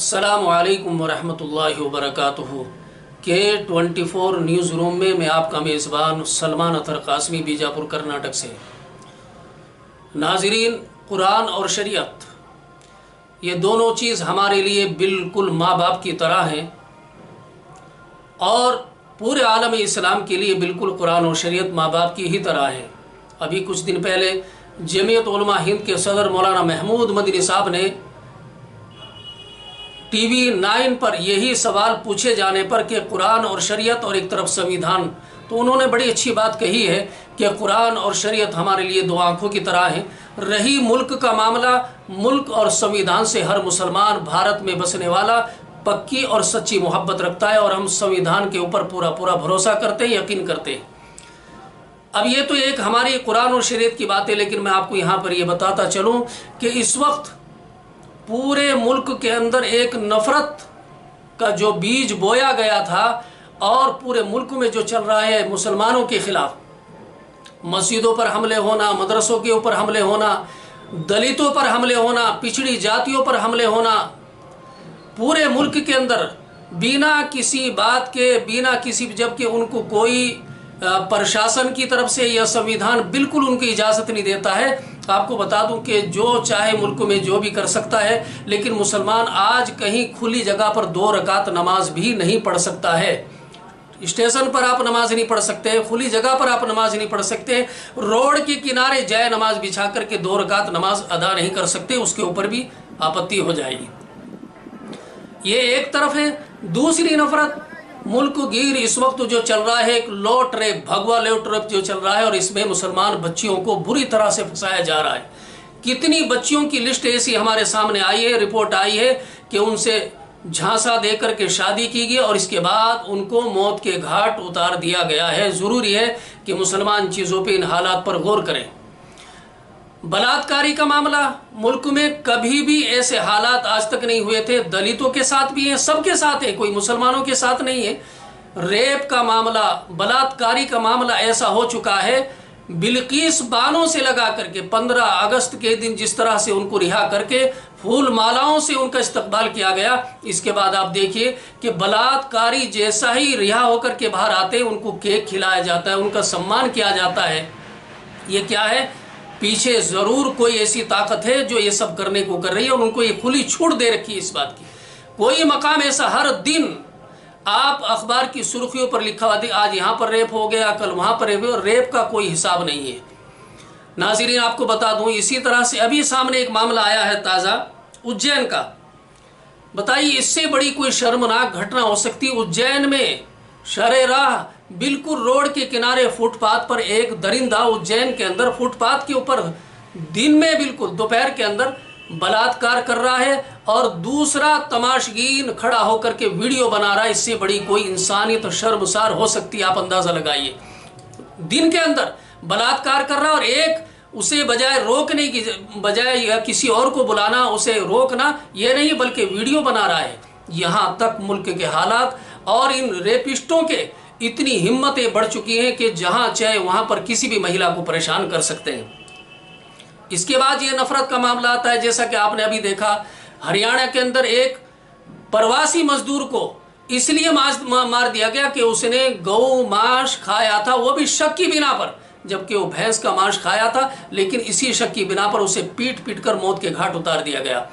अस्सलामु अलैकुम वरहमतुल्लाहि वबरकातुहू के 24 न्यूज़ रूम में मैं आपका मेज़बान सलमान अतर कासमी बीजापुर कर्नाटक से। नाज़रीन, कुरान और शरीयत ये दोनों चीज़ हमारे लिए बिल्कुल माँ बाप की तरह हैं और पूरे आलम इस्लाम के लिए बिल्कुल कुरान और शरीयत माँ बाप की ही तरह है। अभी कुछ दिन पहले जमीयत उलमा हिंद के सदर मौलाना महमूद मदनी साहब ने टीवी 9 पर यही सवाल पूछे जाने पर कि कुरान और शरीयत और एक तरफ संविधान, तो उन्होंने बड़ी अच्छी बात कही है कि कुरान और शरीयत हमारे लिए दो आंखों की तरह हैं। रही मुल्क का मामला, मुल्क और संविधान से हर मुसलमान भारत में बसने वाला पक्की और सच्ची मोहब्बत रखता है और हम संविधान के ऊपर पूरा भरोसा करते हैं, यकीन करते हैं। अब ये तो एक हमारी कुरान और शरीयत की बात है, लेकिन मैं आपको यहाँ पर ये बताता चलूँ कि इस वक्त पूरे मुल्क के अंदर एक नफरत का जो बीज बोया गया था और पूरे मुल्क में जो चल रहा है मुसलमानों के खिलाफ, मस्जिदों पर हमले होना, मदरसों के ऊपर हमले होना, दलितों पर हमले होना, पिछड़ी जातियों पर हमले होना, पूरे मुल्क के अंदर बिना किसी बात के, बिना किसी, जबकि उनको कोई प्रशासन की तरफ से या संविधान बिल्कुल उनको इजाज़त नहीं देता है। आपको बता दूं कि जो चाहे मुल्क में जो भी कर सकता है, लेकिन मुसलमान आज कहीं खुली जगह पर 2 रकात नमाज भी नहीं पढ़ सकता है। स्टेशन पर आप नमाज नहीं पढ़ सकते, खुली जगह पर आप नमाज नहीं पढ़ सकते, रोड के किनारे जाए नमाज बिछा करके 2 रकात नमाज अदा नहीं कर सकते, उसके ऊपर भी आपत्ति हो जाएगी। ये एक तरफ है। दूसरी नफरत मुल्क गिर इस वक्त जो चल रहा है, एक लॉट रेप, भगवा लॉट रेप जो चल रहा है और इसमें मुसलमान बच्चियों को बुरी तरह से फंसाया जा रहा है। कितनी बच्चियों की लिस्ट ऐसी हमारे सामने आई है, रिपोर्ट आई है कि उनसे झांसा देकर के शादी की गई और इसके बाद उनको मौत के घाट उतार दिया गया है। ज़रूरी है कि मुसलमान चीज़ों पर, इन हालात पर गौर करें। बलात्कारी का मामला, मुल्क में कभी भी ऐसे हालात आज तक नहीं हुए थे। दलितों के साथ भी हैं, सबके साथ है, कोई मुसलमानों के साथ नहीं है। रेप का मामला, बलात्कारी का मामला ऐसा हो चुका है, बिल्किस बानों से लगा करके 15 अगस्त के दिन जिस तरह से उनको रिहा करके फूल मालाओं से उनका इस्तकबाल किया गया, इसके बाद आप देखिए कि बलात्कारी जैसा ही रिहा होकर के बाहर आते हैं, उनको केक खिलाया जाता है, उनका सम्मान किया जाता है। ये क्या है? पीछे जरूर कोई ऐसी ताकत है जो ये सब करने को कर रही है और उनको ये खुली छूट दे रखी है इस बात की। कोई मकाम ऐसा, हर दिन आप अखबार की सुर्खियों पर लिखा हुआ, आज यहाँ पर रेप हो गया, कल वहाँ पर रेप हो, रेप का कोई हिसाब नहीं है। नाज़रीन, आपको बता दूं, इसी तरह से अभी सामने एक मामला आया है ताज़ा उज्जैन का। बताइए, इससे बड़ी कोई शर्मनाक घटना हो सकती है? उज्जैन में शरे राह बिल्कुल रोड के किनारे फुटपाथ पर एक दरिंदा उज्जैन के अंदर फुटपाथ के ऊपर दिन में बिल्कुल दोपहर के अंदर बलात्कार कर रहा है और दूसरा तमाशगीन खड़ा होकर के वीडियो बना रहा है। इससे बड़ी कोई इंसानियत शर्मसार हो सकती है? आप अंदाजा लगाइए। दिन के अंदर बलात्कार कर रहा है और एक उसे बजाय रोकने की बजाय या किसी और को बुलाना, उसे रोकना, ये नहीं बल्कि वीडियो बना रहा है। यहाँ तक मुल्क के हालात और इन रेपिस्टों के इतनी हिम्मतें बढ़ चुकी हैं कि जहां चाहे वहां पर किसी भी महिला को परेशान कर सकते हैं। इसके बाद ये नफरत का मामला आता है, जैसा कि आपने अभी देखा हरियाणा के अंदर एक प्रवासी मजदूर को इसलिए मार दिया गया कि उसने गौ मांस खाया था, वो भी शक की बिना पर, जबकि वो भैंस का मांस खाया था, लेकिन इसी शक की बिना पर उसे पीट पीट कर मौत के घाट उतार दिया गया।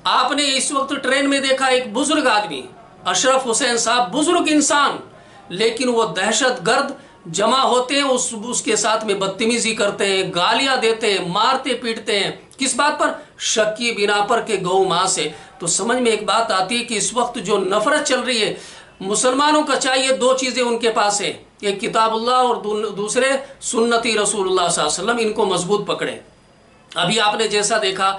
आपने इस वक्त ट्रेन में देखा एक बुजुर्ग आदमी, अशरफ हुसैन साहब, बुजुर्ग इंसान, लेकिन वो दहशतगर्द जमा होते हैं, उसके साथ में बदतमीजी करते हैं, गालियां देते हैं, मारते पीटते हैं। किस बात पर? शक की बिना पर के गौ मां से। तो समझ में एक बात आती है कि इस वक्त जो नफरत चल रही है, मुसलमानों का चाहिए 2 चीजें उनके पास है, एक किताबुल्लाह और दूसरे सुन्नती रसूलुल्लाह सल्लल्लाहु अलैहि वसल्लम। इनको मजबूत पकड़े। अभी आपने जैसा देखा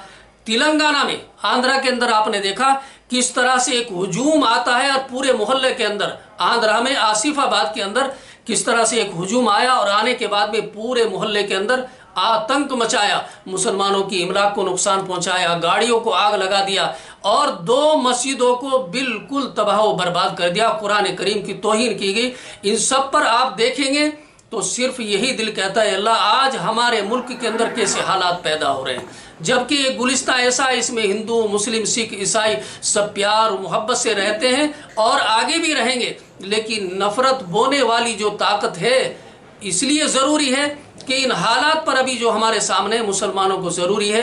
तेलंगाना में, आंध्रा के अंदर आपने देखा किस तरह से एक हुजूम आता है और पूरे मोहल्ले के अंदर, आंध्रा में आसिफाबाद के अंदर किस तरह से एक हुजूम आया और आने के बाद में पूरे मोहल्ले के अंदर आतंक मचाया, मुसलमानों की इमलाक को नुकसान पहुंचाया, गाड़ियों को आग लगा दिया और 2 मस्जिदों को बिल्कुल तबाह व बर्बाद कर दिया। कुरान करीम की तौहीन की गई। इन सब पर आप देखेंगे تو صرف یہی دل کہتا ہے اللہ آج ہمارے ملک کے اندر کیسے حالات پیدا ہو رہے ہیں، جبکہ ایک گلستہ ایسا ہے، اس میں ہندو مسلم سکھ عیسائی سب پیار و محبت سے رہتے ہیں اور آگے بھی رہیں گے، لیکن نفرت بونے والی جو طاقت ہے، اس لیے ضروری ہے کہ ان حالات پر ابھی جو ہمارے سامنے مسلمانوں کو ضروری ہے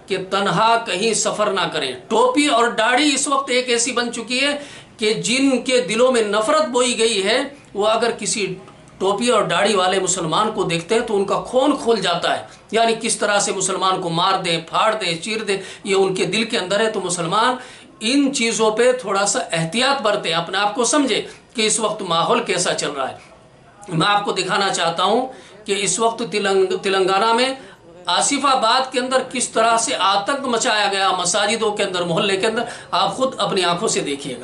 کہ تنہا کہیں سفر نہ کریں۔ ٹوپی اور داڑھی اس وقت ایک ایسی بن چکی ہے کہ جن کے دلوں میں نفرت بوئی گئی ہے، وہ اگر کسی ٹوپی اور داڑھی والے مسلمان کو دیکھتے ہیں تو ان کا خون کھول جاتا ہے، یعنی کس طرح سے مسلمان کو مار دیں، پھاڑ دیں، چیر دیں، یہ ان کے دل کے اندر ہے۔ تو مسلمان ان چیزوں پہ تھوڑا سا احتیاط برتیں، اپنے آپ کو سمجھے کہ اس وقت ماحول کیسا چل رہا ہے۔ میں آپ کو دکھانا چاہتا ہوں کہ اس وقت تلنگانہ میں آصف آباد کے اندر کس طرح سے آتنک مچایا گیا، مساجدوں کے اندر، محلے کے اندر، آپ خود اپنی آنکھوں سے دیکھیے گا۔